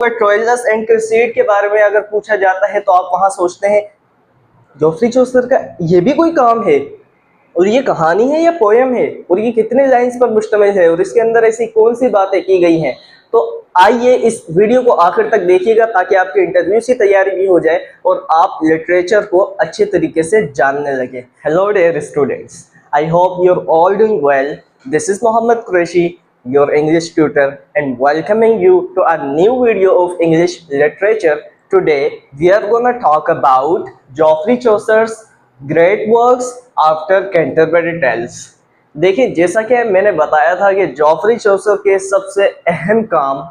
Troilus and क्रेसीड के बारे में अगर पूछा जाता है तो आप वहां सोचते हैं जोफ्री चौसर का ये भी कोई काम है, और ये कहानी है या पोयम है, और ये कितने लाइंस पर मुश्तमिल है, और इसके अंदर ऐसी कौन सी बातें की गई हैं। तो आइए इस वीडियो को आखिर तक देखिएगा ताकि आपके इंटरव्यू की तैयारी भी हो जाए और आप लिटरेचर को अच्छे तरीके से जानने लगे। Hello dear students, I hope you are all doing well. This is Mohammad Qureshi, your English tutor, and welcoming you to a new video of English literature. Today we are going to talk about Geoffrey Chaucer's great works after Canterbury Tales. देखिए, जैसा कि मैंने बताया था कि Joffrey चौसर के सबसे अहम काम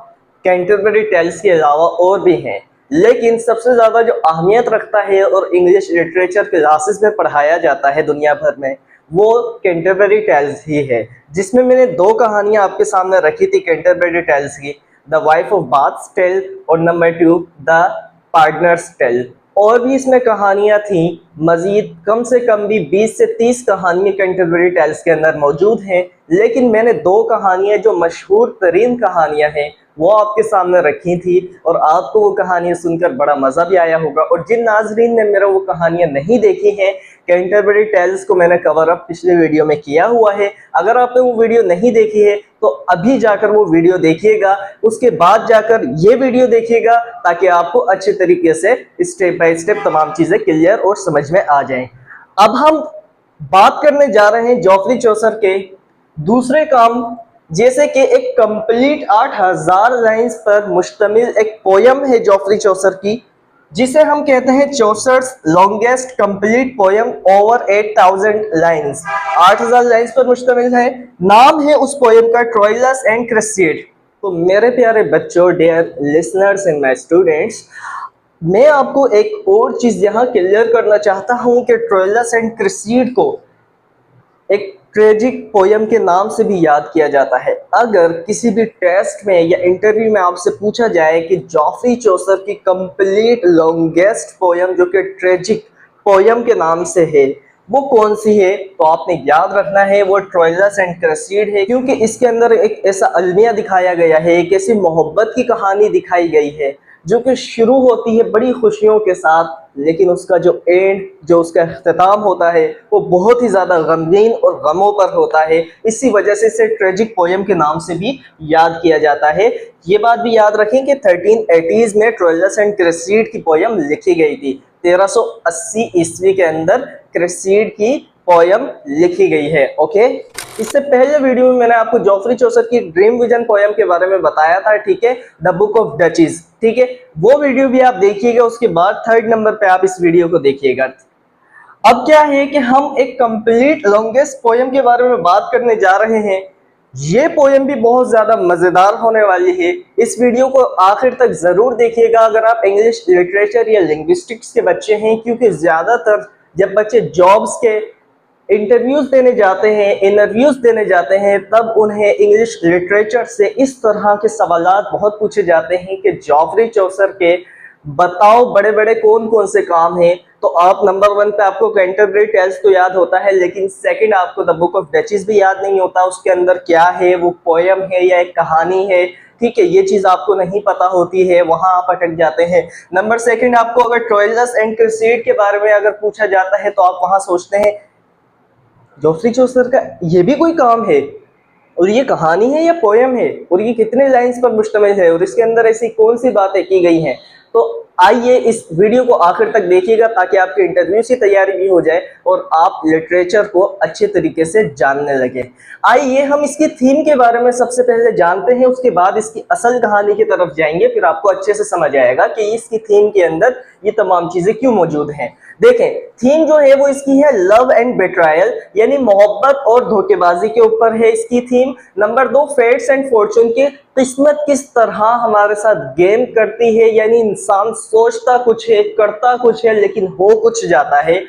कैंटरबरी टेल्स के अलावा और भी हैं, लेकिन सबसे ज़्यादा जो अहमियत रखता है और इंग्लिश लिटरेचर क्लासेस में पढ़ाया जाता है दुनिया भर में, वो कैंटरबरी टेल्स ही है, जिसमें मैंने दो कहानियां आपके सामने रखी थी कैंटरबरी टेल्स की, the wife of Bath's tale और नंबर 2 द पार्टनर्स टेल। और भी इसमें कहानियां थी, मजीद कम से कम भी 20 से 30 कहानियां कैंटरबरी टेल्स के अंदर मौजूद हैं, लेकिन मैंने दो कहानियां जो मशहूर तरीन कहानियां हैं वो आपके सामने रखी थी, और आपको वो कहानियां सुनकर बड़ा मज़ा भी आया होगा। और जिन नाजरीन ने मेरा वो कहानियां नहीं देखी हैं, कैंटरबरी टेल्स को मैंने कवर अप पिछले वीडियो में किया हुआ है, अगर आपने वो वीडियो नहीं देखी है तो अभी जाकर वो वीडियो देखिएगा, उसके बाद जाकर ये वीडियो देखिएगा ताकि आपको अच्छे तरीके से स्टेप बाय स्टेप तमाम चीज़ें क्लियर और समझ में आ जाएं। अब हम बात करने जा रहे हैं जॉफरी चौसर के दूसरे काम, जैसे कि एक कंप्लीट 8000 लाइंस पर मुश्तमिल एक पोयम है जॉफरी चौसर की, जिसे हम कहते हैं Chaucer's longest complete poem over 8000 lines. 8000 lines पर मुश्तमिल है। नाम है उस पोयम का ट्रोइलस एंड क्रेसीड। तो मेरे प्यारे बच्चों, dear listeners and my students, मैं आपको एक और चीज यहाँ क्लियर करना चाहता हूँ कि ट्रोइलस एंड क्रेसीड को एक ट्रेजिक पोयम के नाम से भी याद किया जाता है। अगर किसी भी टेस्ट में या इंटरव्यू में आपसे पूछा जाए कि जॉफरी चौसर की कंप्लीट लॉन्गेस्ट पोयम जो कि ट्रेजिक पोयम के नाम से है वो कौन सी है, तो आपने याद रखना है वो ट्रोइलस एंड क्रेसीड है, क्योंकि इसके अंदर एक ऐसा अलमिया दिखाया गया है, एक ऐसी मोहब्बत की कहानी दिखाई गई है जो कि शुरू होती है बड़ी खुशियों के साथ, लेकिन उसका जो एंड, जो उसका अख्ताम होता है वो बहुत ही ज़्यादा गमगीन और गमों पर होता है। इसी वजह से इसे ट्रेजिक पोयम के नाम से भी याद किया जाता है। ये बात भी याद रखें कि 1380s में ट्रोइलस एंड क्रेसीड की पोयम लिखी गई थी। 1380 ईस्वी के अंदर क्रेसीड की पोयम लिखी गई है। ओके, इससे पहले वीडियो में मैंने आपको जॉफरी चौसर की ड्रीम विजन पोयम के बारे में बताया था, ठीक है, द बुक ऑफ डचीज, ठीक है, वो वीडियो भी आप देखिएगा। उसके बाद 3rd नंबर पे आप इस वीडियो को देखिएगा। अब क्या है कि हम एक कंप्लीट लॉन्गेस्ट पोयम के बारे में बात करने जा रहे हैं। ये पोयम भी बहुत ज्यादा मजेदार होने वाली है। इस वीडियो को आखिर तक जरूर देखिएगा अगर आप इंग्लिश लिटरेचर या लिंग्विस्टिक्स के बच्चे हैं, क्योंकि ज्यादातर जब बच्चे जॉब्स के इंटरव्यूज देने जाते हैं, इंटरव्यूज देने जाते हैं, तब उन्हें इंग्लिश लिटरेचर से इस तरह के सवालात बहुत पूछे जाते हैं कि जॉफरी चौसर के बताओ बड़े बड़े कौन कौन से काम हैं। तो आप नंबर 1 पे आपको कैंटरबरी टेल्स तो याद होता है, लेकिन सेकंड आपको द बुक ऑफ डचीज भी याद नहीं होता, उसके अंदर क्या है, वो पोयम है या एक कहानी है, ठीक है, ये चीज आपको नहीं पता होती है, वहां आप अटक जाते हैं। नंबर 2 आपको अगर ट्रोइलस एंड क्रेसीड के बारे में अगर पूछा जाता है तो आप वहां सोचते हैं जॉफरी चौसर का ये भी कोई काम है, और ये कहानी है या पोयम है, और ये कितने लाइंस पर मुश्तमिल है, और इसके अंदर ऐसी कौन सी बातें की गई हैं। तो आइए इस वीडियो को आखिर तक देखिएगा ताकि आपके इंटरव्यू की तैयारी भी हो जाए और आप लिटरेचर को अच्छे तरीके से जानने लगे। आइए हम इसकी थीम के बारे में सबसे पहले जानते हैं, उसके बाद इसकी असल कहानी की तरफ जाएंगे, फिर आपको अच्छे से समझ आएगा कि इसकी थीम के अंदर ये तमाम चीजें क्यों मौजूद हैं। देखें, थीम जो है वो इसकी है लव एंड बेट्रायल, यानी मोहब्बत और धोखेबाजी के ऊपर है इसकी थीम। नंबर 2 फेट्स एंड फॉर्चून की किस्मत किस तरह हमारे साथ गेम करती है, यानी इंसान सोचता कुछ है, करता कुछ है, लेकिन हो कुछ जाता है।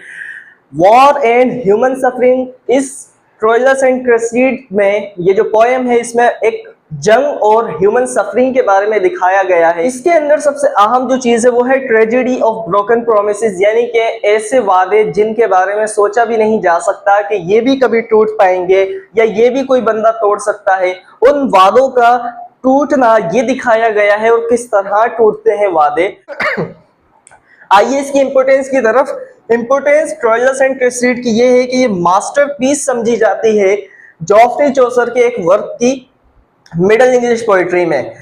वॉर एंड ह्यूमन सफरिंग, इस ट्रोइलस एंड क्रेसीड में ये जो पोयम है इसमें एक जंग और ह्यूमन सफरिंग के बारे में दिखाया गया है। इसके अंदर सबसे अहम जो चीज है वो है ट्रेजेडी ऑफ ब्रोकन प्रोमिसेस, यानी कि ऐसे वादे जिनके बारे में सोचा भी नहीं जा सकता कि ये भी कभी टूट पाएंगे या ये भी कोई बंदा तोड़ सकता है। उन वादों का टूटना ये दिखाया गया है और किस तरह टूटते हैं वादे। आइए इसकी इंपोर्टेंस की तरफ। इंपोर्टेंस ट्रोइलस एंड क्रेसीड की ये है कि ये मास्टरपीस समझी जाती है जॉफ्री चौसर के एक वर्क की मिडिल इंग्लिश पोइट्री में।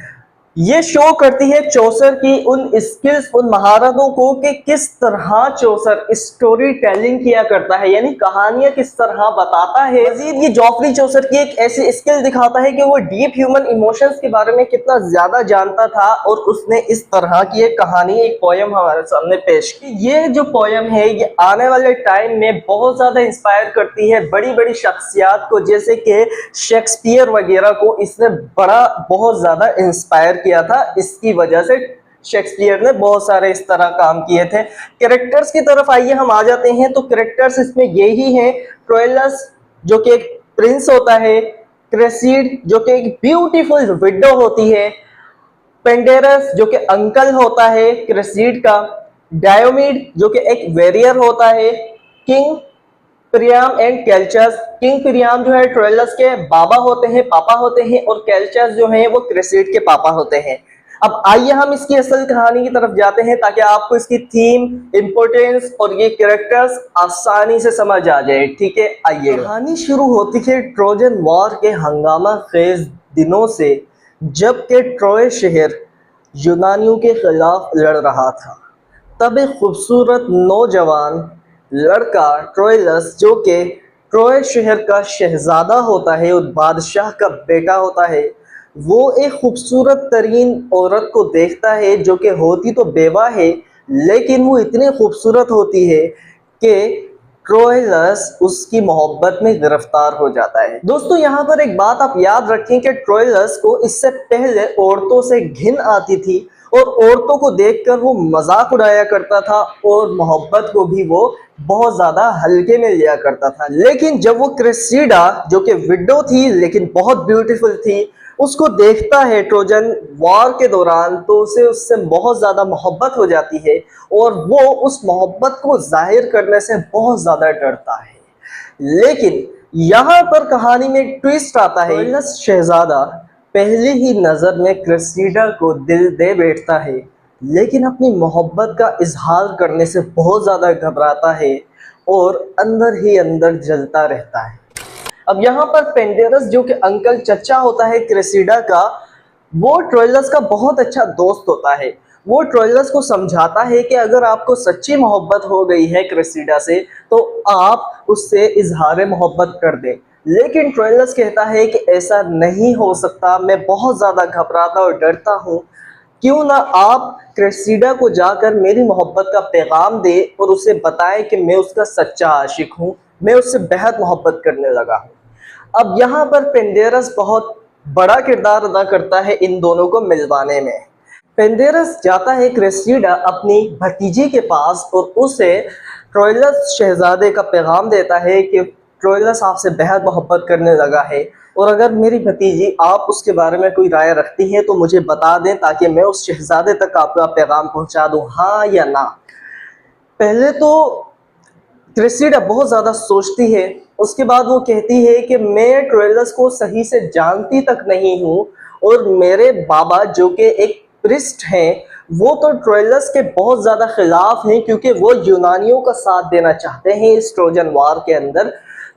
ये शो करती है चौसर की उन स्किल्स, उन महारतों को कि किस तरह चौसर स्टोरी टेलिंग किया करता है, यानी कहानियां किस तरह बताता है। मजीद ये जॉफ्री चौसर की एक ऐसी स्किल दिखाता है कि वो डीप ह्यूमन इमोशंस के बारे में कितना ज्यादा जानता था और उसने इस तरह की एक कहानी, एक पोयम हमारे सामने पेश की। ये जो पोयम है ये आने वाले टाइम में बहुत ज्यादा इंस्पायर करती है बड़ी बड़ी शख्सियात को, जैसे कि शेक्सपियर वगैरह को इसने बहुत ज्यादा इंस्पायर किया था। इसकी वजह से शेक्सपियर ने बहुत सारे इस तरह काम किए थे। कैरेक्टर्स की तरफ आइए हम आ जाते हैं। तो कैरेक्टर्स इसमें यही हैं, ट्रोइलस जो कि एक प्रिंस होता है, क्रेसीड जो कि एक ब्यूटीफुल विडो होती है, पेंडेरस जो कि अंकल होता है क्रेसीड का, डायोमीड जो कि एक वेरियर होता है, king Priam and Calchas. King Priam जो है ट्रोइलस के बाबा होते हैं, पापा होते हैं, और कैल्चस जो है वो क्रेसीड के पापा होते हैं। अब आइए हम इसकी असल कहानी की तरफ जाते हैं ताकि आपको इसकी थीम, इंपोर्टेंस और ये कैरेक्टर्स आसानी से समझ आ जाए। ठीक है, आइए। कहानी शुरू होती है ट्रोजन वॉर के हंगामा खेज दिनों से, जबकि ट्रोय शहर यूनानियों के खिलाफ लड़ रहा था। तब एक खूबसूरत नौजवान लड़का ट्रोइलस जो कि ट्रोय शहर का शहजादा होता है और बादशाह का बेटा होता है, वो एक खूबसूरत तरीन औरत को देखता है जो कि होती तो बेवा है, लेकिन वो इतनी खूबसूरत होती है कि ट्रोइलस उसकी मोहब्बत में गिरफ्तार हो जाता है। दोस्तों यहाँ पर एक बात आप याद रखें कि ट्रोइलस को इससे पहले औरतों से घिन आती थी और औरतों को देखकर वो मजाक उड़ाया करता था और मोहब्बत को भी वो बहुत ज्यादा हल्के में लिया करता था। लेकिन जब वो क्रेसीडा जो कि विडो थी लेकिन बहुत ब्यूटीफुल थी, उसको देखता है ट्रोजन वॉर के दौरान, तो उसे उससे बहुत ज्यादा मोहब्बत हो जाती है और वो उस मोहब्बत को जाहिर करने से बहुत ज्यादा डरता है। लेकिन यहाँ पर कहानी में एक ट्विस्ट आता है। ट्रोइलस शहजादा पहली ही नजर में क्रेसीडा को दिल दे बैठता है, लेकिन अपनी मोहब्बत का इजहार करने से बहुत ज़्यादा घबराता है और अंदर ही अंदर जलता रहता है। अब यहाँ पर पेंडेरस जो कि अंकल चचा होता है क्रेसीडा का, वो ट्रोइलस का बहुत अच्छा दोस्त होता है। वो ट्रोइलस को समझाता है कि अगर आपको सच्ची मोहब्बत हो गई है क्रेसीडा से तो आप उससे इजहार मोहब्बत कर दें। लेकिन ट्रोइलस कहता है कि ऐसा नहीं हो सकता, मैं बहुत ज़्यादा घबराता और डरता हूँ, क्यों ना आप क्रेसीडा को जाकर मेरी मोहब्बत का पैगाम दे और उसे बताएं कि मैं उसका सच्चा आशिक हूँ, मैं उससे बेहद मोहब्बत करने लगा हूँ। अब यहाँ पर पेंडेरस बहुत बड़ा किरदार अदा करता है इन दोनों को मिलवाने में। पेंडेरस जाता है क्रेसीडा अपनी भतीजी के पास और उसे ट्रोइलस शहजादे का पैगाम देता है कि ट्रोइलस आपसे बेहद मोहब्बत करने लगा है और अगर मेरी भतीजी आप उसके बारे में कोई राय रखती हैं तो मुझे बता दें ताकि मैं उस शहजादे तक आपका पैगाम पहुंचा दूं, हाँ या ना। पहले तो क्रेसीडा बहुत ज़्यादा सोचती है, उसके बाद वो कहती है कि मैं ट्रोइलस को सही से जानती तक नहीं हूँ और मेरे बाबा जो कि एक प्रिस्ट हैं वो तो ट्रोइलस के बहुत ज़्यादा खिलाफ हैं क्योंकि वो यूनानियों का साथ देना चाहते हैं इस ट्रोजन वार के अंदर,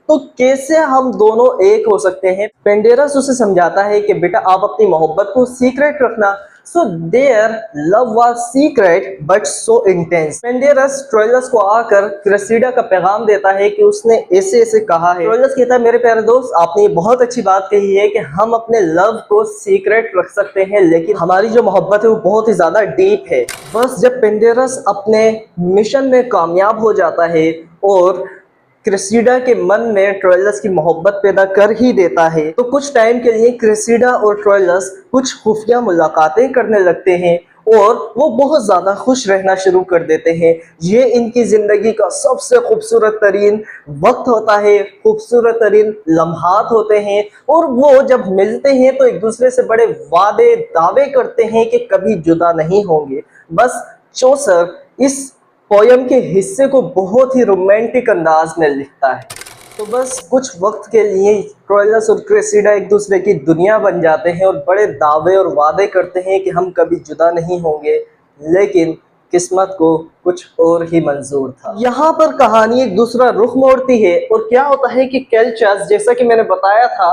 तो कैसे हम दोनों एक हो सकते हैं। पेंडेरस उसे समझाता है कि बेटा आप अपनी मोहब्बत को सीक्रेट रखना। So their love was secret but so intense. Pandarus Troilus को आकर क्रेसीडा का पैगाम देता है कि उसने ऐसे ऐसे कहा है। ट्रोइलस कहता है मेरे प्यारे दोस्त आपने ये बहुत अच्छी बात कही है कि हम अपने लव को सीक्रेट रख सकते हैं, लेकिन हमारी जो मोहब्बत है वो बहुत ही ज्यादा डीप है। बस जब पेंडेरस अपने मिशन में कामयाब हो जाता है और क्रेसीडा के मन में ट्रोइलस की मोहब्बत पैदा कर ही देता है, तो कुछ टाइम के लिए क्रेसीडा और ट्रोइलस कुछ खुफिया मुलाकातें करने लगते हैं और वो बहुत ज़्यादा खुश रहना शुरू कर देते हैं। ये इनकी ज़िंदगी का सबसे खूबसूरत तरीन वक्त होता है, खूबसूरत तरीन लम्हात होते हैं और वो जब मिलते हैं तो एक दूसरे से बड़े वादे दावे करते हैं कि कभी जुदा नहीं होंगे। बस चौसर इस पोयम के हिस्से को बहुत ही रोमांटिक अंदाज में लिखता है। तो बस कुछ वक्त के लिए ट्रोइलस और क्रेसिडा एक दूसरे की दुनिया बन जाते हैं और बड़े दावे और वादे करते हैं कि हम कभी जुदा नहीं होंगे, लेकिन किस्मत को कुछ और ही मंजूर था। यहाँ पर कहानी एक दूसरा रुख मोड़ती है और क्या होता है कि केलचस, जैसा कि मैंने बताया था,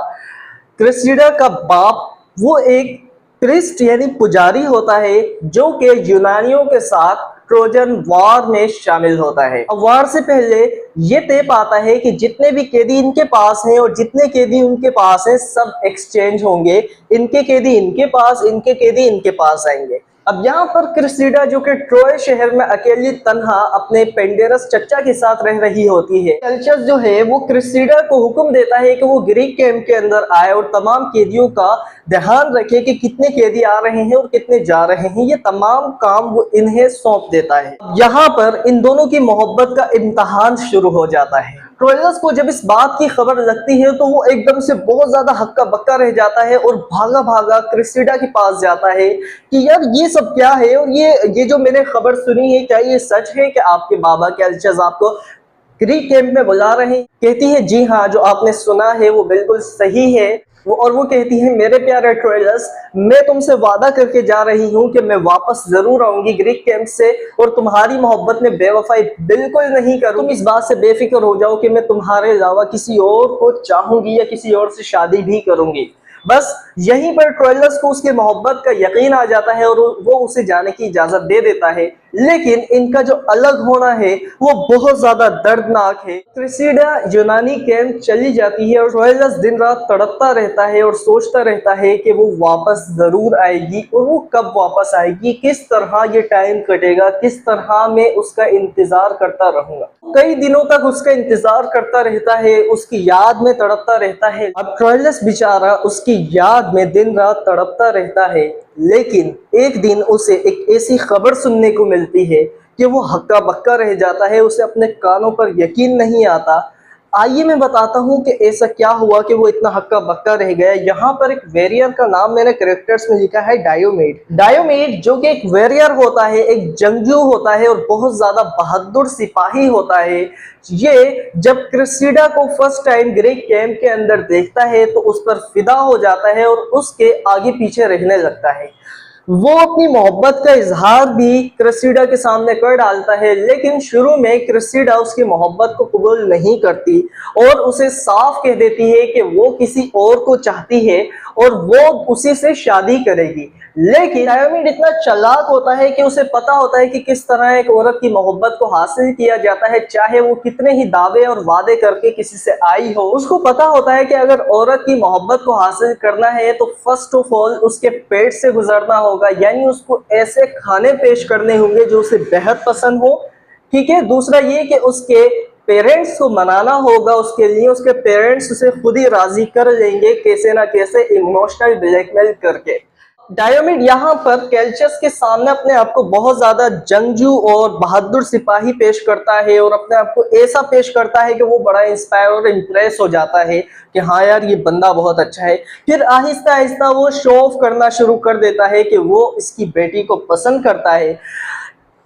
क्रेसिडा का बाप वो एक प्रिस्ट यानी पुजारी होता है जो कि यूनानियों के साथ ट्रोजन वॉर में शामिल होता है। अब वॉर से पहले ये तय पाता है कि जितने भी कैदी इनके पास हैं और जितने कैदी उनके पास हैं सब एक्सचेंज होंगे, इनके कैदी इनके पास, इनके कैदी इनके पास आएंगे। अब यहाँ पर क्रिस्टीडा जो कि ट्रोय शहर में अकेली तन्हा अपने पेंडेरस चचा के साथ रह रही होती है, केलचस जो है वो क्रिस्टीडा को हुक्म देता है कि वो ग्रीक कैंप के अंदर आए और तमाम कैदियों का ध्यान रखे कि कितने कैदी आ रहे हैं और कितने जा रहे हैं। ये तमाम काम वो इन्हें सौंप देता है। यहाँ पर इन दोनों की मोहब्बत का इम्तहान शुरू हो जाता है। ट्रोइलस को जब इस बात की खबर लगती है तो वो एकदम से बहुत ज्यादा हक्का बक्का रह जाता है और भागा भागा क्रिस्टीडा के पास जाता है कि यार ये सब क्या है और ये जो मैंने खबर सुनी है, क्या ये सच है कि आपके बाबा केलचस आपको ग्रीक कैंप में बुला रहे हैं? कहती है जी हाँ, जो आपने सुना है वो बिल्कुल सही है। वो कहती है मेरे प्यारे ट्रोइलस, मैं तुमसे वादा करके जा रही हूँ कि मैं वापस जरूर आऊंगी ग्रीक कैंप से और तुम्हारी मोहब्बत में बेवफाई बिल्कुल नहीं करूँ। तुम इस बात से बेफिक्र हो जाओ कि मैं तुम्हारे अलावा किसी और को चाहूंगी या किसी और से शादी भी करूंगी। बस यहीं पर ट्रोइलस को उसके मोहब्बत का यकीन आ जाता है और वो उसे जाने की इजाजत दे देता है। लेकिन इनका जो अलग होना है वो बहुत ज्यादा दर्दनाक है। क्रिस्टीडा यूनानी कैंप चली जाती है और ट्रोइलस दिन रात तड़पता रहता है और सोचता रहता है कि वो वापस जरूर आएगी और वो कब वापस आएगी, किस तरह ये टाइम कटेगा, किस तरह मैं उसका इंतजार करता रहूंगा। कई दिनों तक उसका इंतजार करता रहता है, उसकी याद में तड़पता रहता है। अब ट्रोइलस बेचारा उसकी याद में दिन रात तड़पता रहता है, लेकिन एक दिन उसे एक ऐसी खबर सुनने को मिलती है कि वो हक्का बक्का रह जाता है, उसे अपने कानों पर यकीन नहीं आता। आइए मैं बताता हूँ कि ऐसा क्या हुआ कि वो इतना हक्का बक्का रह गया। यहाँ पर एक वेरियर का नाम मैंने कैरेक्टर्स में लिखा है डायोमेड। डायोमेड जो कि एक वेरियर होता है, एक जंगजू होता है और बहुत ज्यादा बहादुर सिपाही होता है। ये जब क्रिस्टीडा को फर्स्ट टाइम ग्रीक कैंप के अंदर देखता है तो उस पर फिदा हो जाता है और उसके आगे पीछे रहने लगता है। वो अपनी मोहब्बत का इजहार भी क्रिस्टीडा के सामने कर डालता है, लेकिन शुरू में क्रिस्टीडा उसकी मोहब्बत को कबूल नहीं करती और उसे साफ कह देती है कि वो किसी और को चाहती है और वो उसी से शादी करेगी। लेकिन डायोमेड इतना चालाक होता है कि उसे पता होता है कि किस तरह एक औरत की मोहब्बत को हासिल किया जाता है, चाहे वो कितने ही दावे और वादे करके किसी से आई हो। उसको पता होता है कि अगर औरत की मोहब्बत को हासिल करना है तो फर्स्ट ऑफ ऑल उसके पेट से गुजरना होगा, यानी उसको ऐसे खाने पेश करने होंगे जो उसे बेहद पसंद हो। ठीक है, दूसरा ये कि उसके पेरेंट्स को मनाना होगा, उसके लिए उसके पेरेंट्स उसे खुद ही राजी कर लेंगे कैसे ना कैसे इमोशनल ब्लैकमेल करके। डायोमेड यहाँ पर केलचस के सामने अपने आप को बहुत ज्यादा जंगजू और बहादुर सिपाही पेश करता है और अपने आप को ऐसा पेश करता है कि वो बड़ा इंस्पायर और इम्प्रेस हो जाता है कि हाँ यार ये बंदा बहुत अच्छा है। फिर आहिस्ता आहिस्ता वो शो ऑफ करना शुरू कर देता है कि वो इसकी बेटी को पसंद करता है।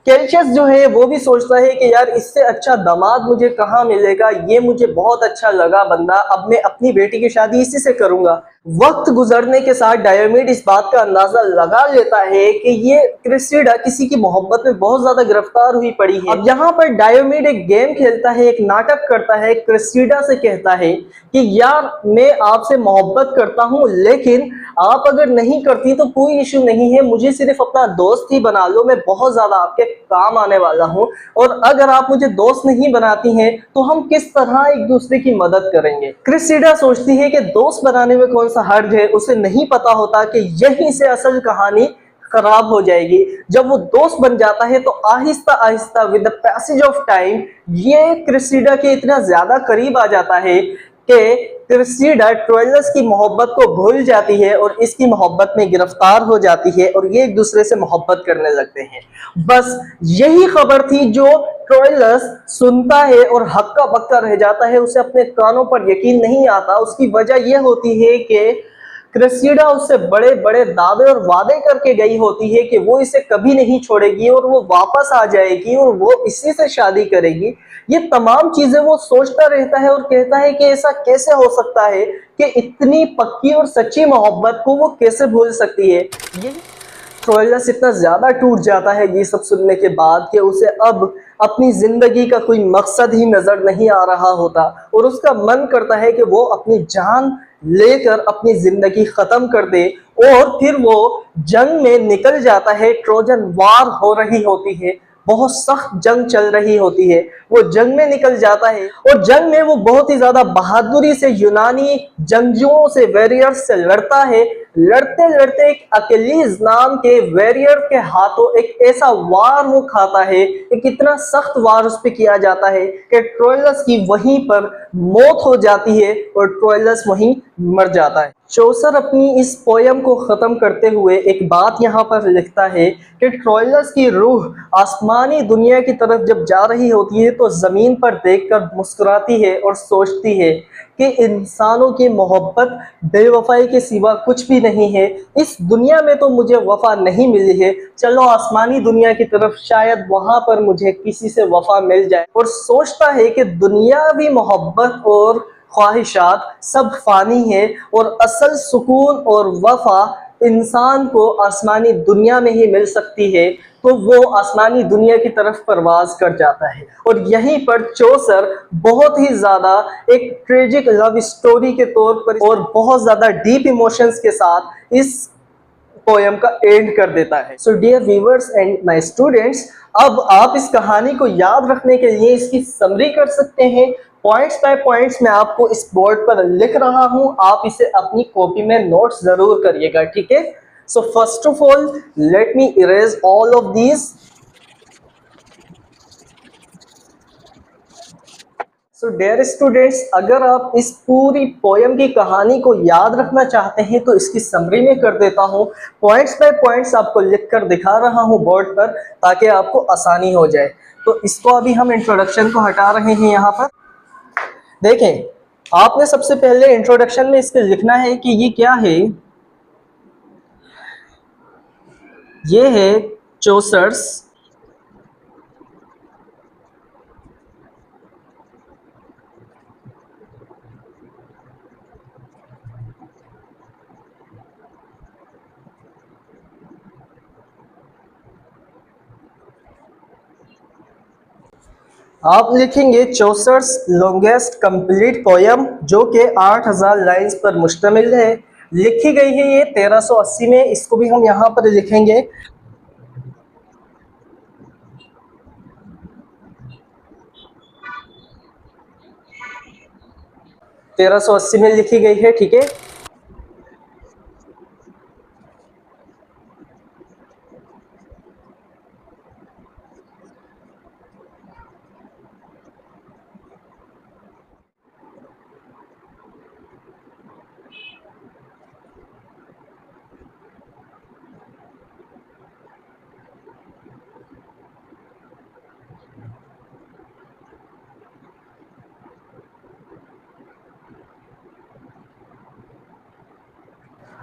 केलचस जो है वो भी सोचता है कि यार इससे अच्छा दामाद मुझे कहाँ मिलेगा, ये मुझे बहुत अच्छा लगा बंदा, अब मैं अपनी बेटी की शादी इसी से करूंगा। वक्त गुजरने के साथ डायोमेड इस बात का अंदाजा लगा लेता है कि ये क्रिस्टीडा किसी की मोहब्बत में बहुत ज्यादा गिरफ्तार हुई पड़ी है। अब यहाँ पर डायोमेड एक गेम खेलता है, एक नाटक करता है, क्रिस्टीडा से कहता है कि यार मैं आपसे मोहब्बत करता हूँ, लेकिन आप अगर नहीं करती तो कोई इशू नहीं है, मुझे सिर्फ अपना दोस्त ही बना लो, मैं बहुत ज्यादा आपके काम आने वाला हूँ। और अगर आप मुझे दोस्त नहीं बनाती हैं तो हम किस तरह एक दूसरे की मदद करेंगे। क्रिस्टीडा सोचती है कि दोस्त बनाने में कौन सा हर्ज है, उसे नहीं पता होता कि यहीं से असल कहानी खराब हो जाएगी। जब वो दोस्त बन जाता है तो Aahista Aahista with the passage of time ये क्रिस्टीडा के इतना ज्यादा करीब आ जाता है कि क्रिस्टीडा ट्रोइलस की मोहब्बत को भूल जाती है और इसकी मोहब्बत में गिरफ्तार हो जाती है और ये एक दूसरे से मोहब्बत करने लगते हैं। बस यही खबर थी जो ट्रोइलस सुनता है और हक्का बक्का रह जाता है, उसे अपने कानों पर यकीन नहीं आता। उसकी वजह यह होती है कि क्रेसिडा उससे बड़े बड़े दावे और वादे करके गई होती है कि वो इसे कभी नहीं छोड़ेगी और वो वापस आ जाएगी और वो इसी से शादी करेगी। ये तमाम चीजें वो सोचता रहता है और कहता है कि ऐसा कैसे हो सकता है कि इतनी पक्की और सच्ची मोहब्बत को वो कैसे भूल सकती है। ये ट्रोइलस इतना ज्यादा टूट जाता है ये सब सुनने के बाद कि उसे अब अपनी जिंदगी का कोई मकसद ही नजर नहीं आ रहा होता और उसका मन करता है कि वो अपनी जान लेकर अपनी जिंदगी खत्म कर दे। और फिर वो जंग में निकल जाता है। ट्रोजन वार हो रही होती है, बहुत सख्त जंग चल रही होती है। वो जंग में निकल जाता है और जंग में वो बहुत ही ज्यादा बहादुरी से यूनानी जंगजुओं से, वेरियर्स से लड़ता है। लड़ते लड़ते एक अकेलीज नाम के वेरियर के हाथों एक ऐसा वार वो खाता है, एक इतना सख्त वार उस पर किया जाता है कि ट्रोइलस की वहीं पर मौत हो जाती है और ट्रोइलस वहीं मर जाता है। चौसर अपनी इस पोयम को खत्म करते हुए एक बात यहाँ पर लिखता है कि ट्रोइलस की रूह आसमानी दुनिया की तरफ जब जा रही होती है तो जमीन पर देखकर मुस्कुराती है और सोचती है कि इंसानों की मोहब्बत बेवफाई के सिवा कुछ भी नहीं है। इस दुनिया में तो मुझे वफा नहीं मिली है, चलो आसमानी दुनिया की तरफ, शायद वहां पर मुझे किसी से वफा मिल जाए। और सोचता है कि दुनियावी मोहब्बत और ख्वाहिशात सब फानी है और असल सुकून और वफा इंसान को आसमानी दुनिया में ही मिल सकती है। तो वो आसमानी दुनिया की तरफ परवाज कर जाता है और यहीं पर चौसर बहुत ही ज्यादा एक ट्रेजिक लव स्टोरी के तौर पर और बहुत ज्यादा डीप इमोशंस के साथ इस पोयम का एंड कर देता है। So dear viewers and my students, अब आप इस कहानी को याद रखने के लिए इसकी समरी कर सकते हैं। पॉइंट्स बाय पॉइंट्स मैं आपको इस बोर्ड पर लिख रहा हूं, आप इसे अपनी कॉपी में नोट्स जरूर करिएगा, ठीक है। So first of all let me erase all of these. So dear students, अगर आप इस पूरी पोयम की कहानी को याद रखना चाहते हैं तो इसकी समरी में कर देता हूँ। पॉइंट्स बाय पॉइंट्स आपको लिख कर दिखा रहा हूँ बोर्ड पर ताकि आपको आसानी हो जाए। तो इसको अभी हम इंट्रोडक्शन को हटा रहे हैं। यहाँ पर देखें, आपने सबसे पहले इंट्रोडक्शन में इसके लिखना है कि ये क्या है। ये है चौसर्स आप लिखेंगे चौसर्स लॉन्गेस्ट कंप्लीट पोयम, जो कि 8000 लाइंस पर मुश्तमिल है। लिखी गई है ये 1380 में। इसको भी हम यहाँ पर लिखेंगे 1380 में लिखी गई है, ठीक है।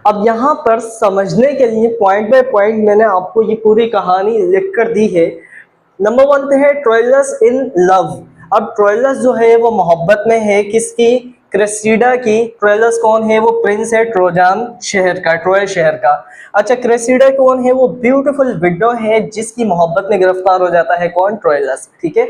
अब यहाँ पर समझने के लिए पॉइंट बाय पॉइंट मैंने आपको ये पूरी कहानी लिख कर दी है। नंबर 1 पे है ट्रोइलस इन लव। अब ट्रोइलस जो है वो मोहब्बत में है, किसकी? क्रेसिडा की। ट्रोइलस कौन है? वो प्रिंस है ट्रोजान शहर का, ट्रोय शहर का। अच्छा, क्रेसिडा कौन है? वो ब्यूटीफुल विडो है जिसकी मोहब्बत में गिरफ्तार हो जाता है कौन? ट्रोइलस, ठीक है।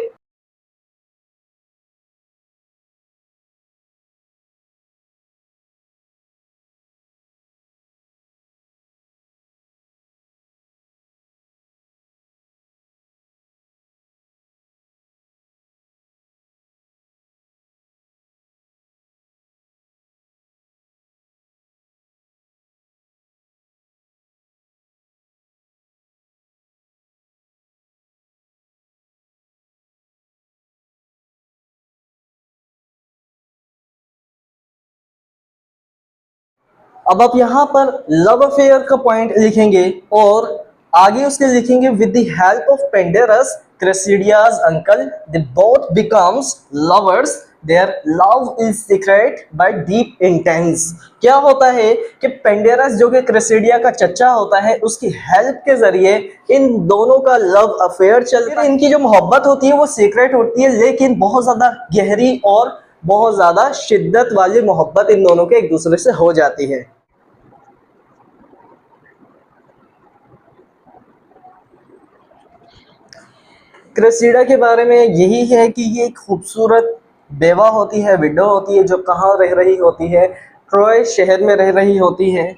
अब आप यहाँ पर लव अफेयर का पॉइंट लिखेंगे और आगे उसके लिखेंगे with the help of Pandarus Cressida's uncle they both becomes lovers their love is secret but deep intense. क्या होता है कि पेंडेरस जो कि क्रेसिडिया का चच्चा होता है, उसकी हेल्प के जरिए इन दोनों का लव अफेयर चलता है। इनकी जो मोहब्बत होती है वो सीक्रेट होती है, लेकिन बहुत ज्यादा गहरी और बहुत ज्यादा शिद्दत वाली मोहब्बत इन दोनों के एक दूसरे से हो जाती है। क्रेसिडा के बारे में यही है कि ये एक खूबसूरत बेवा होती है, विडो होती है, जो कहाँ रह रही होती है, ट्रॉय शहर में रह रही होती है।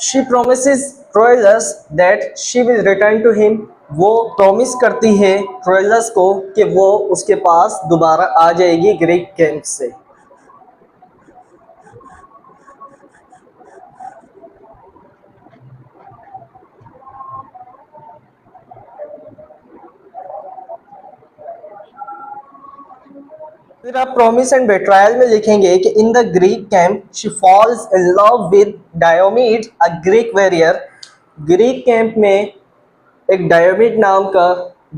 She promises Troilus that she will return to him. वो प्रॉमिस करती है ट्रोइलस को कि वो उसके पास दोबारा आ जाएगी ग्रीक कैंप से। फिर आप प्रॉमिस एंड बेट्रायल में लिखेंगे कि in the Greek camp she falls in love with Diomede a Greek warrior. Greek camp में एक डायोमीड नाम का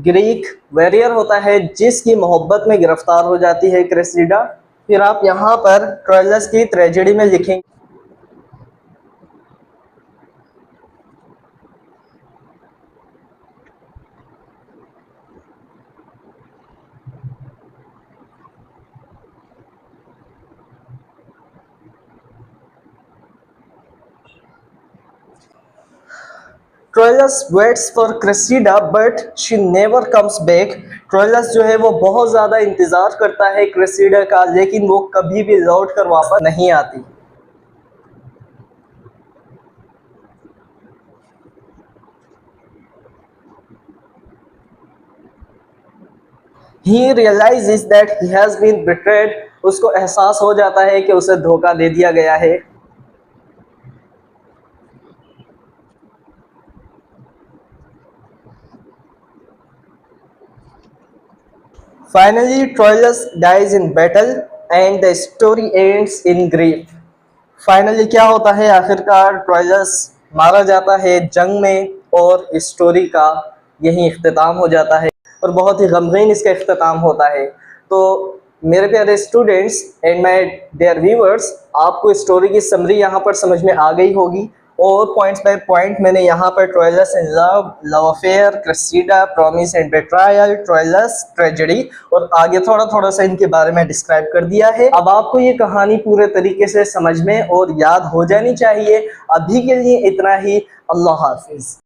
ग्रीक वेरियर होता है जिसकी मोहब्बत में गिरफ्तार हो जाती है क्रेसिडा। फिर आप यहाँ पर ट्रोइलस की ट्रेजेडी में लिखेंगे Troilus waits for Cressida but she never comes back. Troilus जो है वो बहुत ज़्यादा इंतज़ार करता है क्रेसिडा का, लेकिन वो कभी भी लौट कर वापस नहीं आती। He realises that he has been betrayed. उसको एहसास हो जाता है कि उसे धोखा दे दिया गया है। Finally, Troilus dies in battle and the story ends in grief. Finally क्या होता है, आखिरकार ट्रोइलस मारा जाता है जंग में और स्टोरी का यही इख्तिताम हो जाता है और बहुत ही गमगीन इसका इख्तिताम होता है। तो मेरे प्यारे students and my dear viewers, आपको स्टोरी की समरी यहाँ पर समझ में आ गई होगी और पॉइंट्स बाय पॉइंट मैंने यहाँ पर Troilus in love, love affair, Cressida, promise and betrayal, Troilus tragedy और आगे थोड़ा थोड़ा सा इनके बारे में डिस्क्राइब कर दिया है। अब आपको ये कहानी पूरे तरीके से समझ में और याद हो जानी चाहिए। अभी के लिए इतना ही। अल्लाह हाफिज।